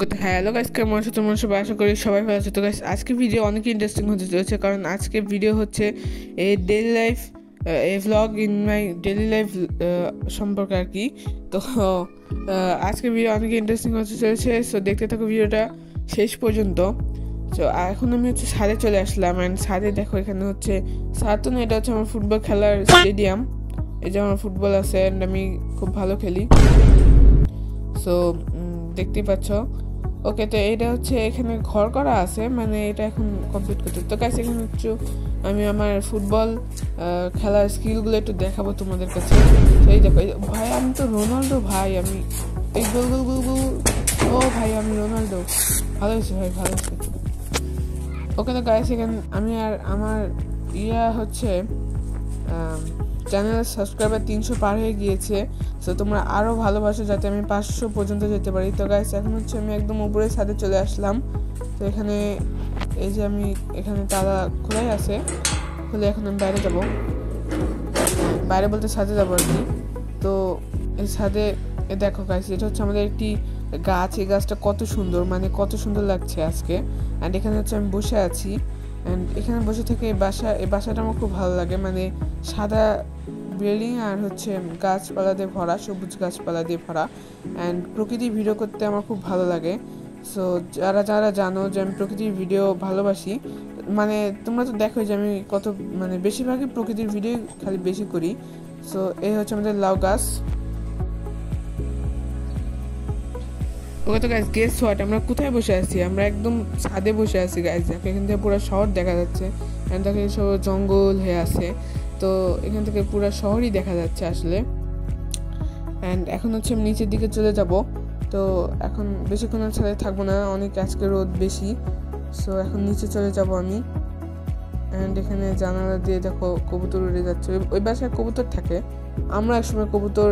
ওকে তো hello guys, কেমন আছো তোমরা সবাই? আশা করি সবাই ভালো আছো। তো গাইস আজকে ভিডিও অনেক ইন্টারেস্টিং হতে চলেছে, কারণ আজকে ভিডিও হচ্ছে এই ডেইলি লাইফ, এই vlog in my daily life সম্পর্কে আর কি। তো আজকে ভিডিও অনেক ইন্টারেস্টিং হতে চলেছে, সো দেখতে থাকো ভিডিওটা শেষ পর্যন্ত। তো এখন আমি হচ্ছে ছাদে চলে আসলাম, অ্যান্ড ছাদে দেখো এখানে হচ্ছে ছাদ তো না, এটা হচ্ছে আমার ফুটবল খেলার স্টেডিয়াম। এই যে আমার ফুটবল আছে, অ্যান্ড আমি খুব ভালো খেলি। সো দেখতেই পাচ্ছ। ওকে, তো এটা হচ্ছে এখানে ঘর করা আছে, মানে এটা এখন কমপ্লিট করতে। তো গাইস এখানে হচ্ছে আমি আমার ফুটবল খেলার স্কিলগুলো একটু দেখাবো তোমাদের কাছে। তো এই দেখো ভাই, আমি তো রোনাল্ডো ভাই, আমি এই গোল গোল গোল গোল, ও ভাই আমি রোনাল্ডো। ভালো হয়েছে ভাই, ভালো হয়েছে। ওকে, তো গাইস এখানে আমি আর আমার হচ্ছে চ্যানেলের সাবস্ক্রাইবার 300 পার হয়ে গিয়েছে। সো তোমরা আরও ভালোবাসো যাতে আমি 500 পর্যন্ত যেতে পারি। তো গাইস এখন হচ্ছে আমি একদম উপরে ছাদে চলে আসলাম। তো এখানে এই যে আমি এখানে তালা খোলাই আছে, খুলে এখন আমি বাইরে যাব, বাইরে বলতে ছাদে যাবো আর কি। তো এই ছাদে দেখো গাইস, এটা হচ্ছে আমাদের একটি গাছ। এই গাছটা কত সুন্দর, মানে কত সুন্দর লাগছে আজকে। অ্যান্ড এখানে হচ্ছে আমি বসে আছি, অ্যান্ড এখানে বসে থেকে এই বাসাটা আমার খুব ভালো লাগে, মানে সাদা বিল্ডিং আর হচ্ছে গাছপালা দিয়ে ভরা, সবুজ গাছপালা দিয়ে ভরা। অ্যান্ড প্রকৃতির ভিডিও করতে আমার খুব ভালো লাগে। সো যারা যারা জানো যে আমি প্রকৃতির ভিডিও ভালোবাসি, মানে তোমরা তো দেখো যে আমি কত, মানে বেশিরভাগই প্রকৃতির ভিডিও খালি বেশি করি। সো এই হচ্ছে আমাদের লাউ গাছ। ওকে, তো গাইস গেস হোয়াট, আমরা কোথায় বসে আছি? আমরা একদম ছাদে বসে আছি গাইস। দেখো এখান থেকে পুরো শহর দেখা যাচ্ছে, এখান থেকে সব জঙ্গল হয়ে আছে। তো এখান থেকে পুরো শহরই দেখা যাচ্ছে আসলে। অ্যান্ড এখন হচ্ছে আমি নিচের দিকে চলে যাব। তো এখন বেশিক্ষণ আর ছাদে থাকবো না, অনেক আজকে রোদ বেশি। সো এখন নিচে চলে যাব আমি। অ্যান্ড এখানে জানালা দিয়ে দেখো কবুতর উড়ে যাচ্ছে। ওই বাসায় কবুতর থাকে, আমরা একসময় কবুতর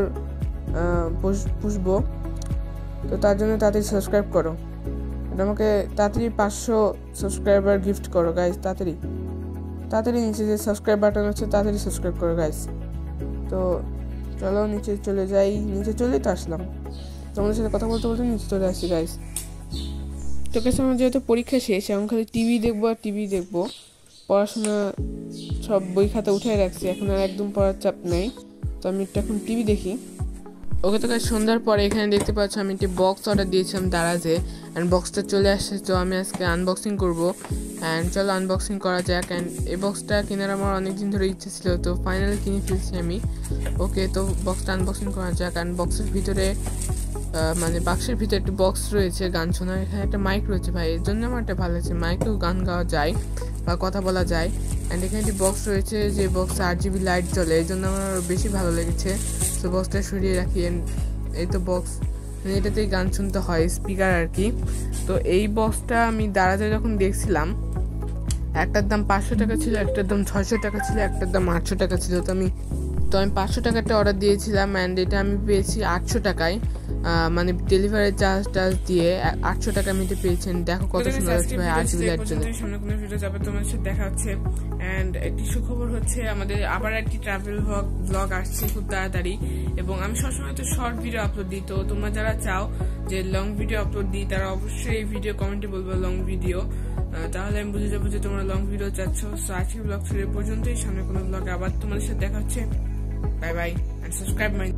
পুষবো। তো তার জন্য তাড়াতাড়ি সাবস্ক্রাইব করো, এটা আমাকে তাড়াতাড়ি 500 সাবস্ক্রাইবার গিফট করো গাইস। তাড়াতাড়ি তাড়াতাড়ি নিচে যে সাবস্ক্রাইব বাটন আছে তাড়াতাড়ি সাবস্ক্রাইব করো গাইস। তো চলো নিচে চলে যাই, নিচে চলেই তো আসলাম। তোমাদের সাথে কথা বলতে বলতে নিচে চলে আসি গাইস। তো কাছে আমার যেহেতু পরীক্ষা শেষ, এখন খালি টিভি দেখবো আর টিভি দেখবো। পড়াশোনা সব বই খাতা উঠে রাখছি, এখন আর একদম পড়ার চাপ নেই। তো আমি একটু এখন টিভি দেখি। ওকে, তো সন্ধ্যার পরে এখানে দেখতে পাচ্ছ আমি একটি বক্স অর্ডার দিয়েছিলাম দারাজে, অ্যান্ড বক্সটা চলে আসছে। তো আমি আজকে আনবক্সিং করবো, অ্যান্ড চলো আনবক্সিং করা যাক। অ্যান্ড এই বক্সটা কেনার আমার অনেক দিন ধরে ইচ্ছে ছিল, তো ফাইনালি কিনে ফেলছি আমি। ওকে, তো বক্সটা আনবক্সিং করা যাক। অ্যান্ড বক্সের ভিতরে মানে বাক্সের ভিতরে একটি বক্স রয়েছে গান শোনার, এখানে একটা মাইক রয়েছে ভাই, এর জন্য আমার একটা ভালো লাগছে, মাইকেও গান গাওয়া যায় বা কথা বলা যায়। অ্যান্ড এখানে একটি বক্স রয়েছে, যে বক্সে 8GB লাইট জ্বলে, এই জন্য আমার বেশি ভালো লেগেছে। তো বক্সটা সরিয়ে রাখি। এই তো বক্স, এটাতেই গান শুনতে হয়, স্পিকার আর কি। তো এই বক্সটা আমি দারাজে যখন দেখছিলাম, একটার দাম 500 টাকা ছিল, একটার দাম 600 টাকা ছিল, একটার দাম 800 টাকা ছিল। তো আমি 500 টাকাটা অর্ডার দিয়েছিলাম, অ্যান্ড এটা আমি পেয়েছি 800 টাকায়, মানে ডেলিভারি চার্জ দিয়ে 800 টাকা আমি এটা পেয়েছেন। দেখো কত সুন্দর লাগছে ভাই, 8GB লাইট জ্বলে। সামনে কোনো ভিডিও যাবে তোমার সাথে দেখা হচ্ছে। অ্যান্ড একটি সুখবর হচ্ছে, আমাদের আবার একটি ট্রাভেল ব্লগ আসছে খুব তাড়াতাড়ি, এবং আমি সবসময় তো শর্ট ভিডিও আপলোড দিই। তো তোমরা যারা চাও যে লং ভিডিও আপলোড দিই, তারা অবশ্যই এই ভিডিও কমেন্টে বলবো লং ভিডিও, তাহলে আমি বুঝে যাবো যে তোমরা লং ভিডিও চাচ্ছ। সো আজকের ব্লগ ছিল পর্যন্তই, সামনে কোনো ব্লগে আবার তোমাদের সাথে দেখা হচ্ছে। Bye bye, and subscribe my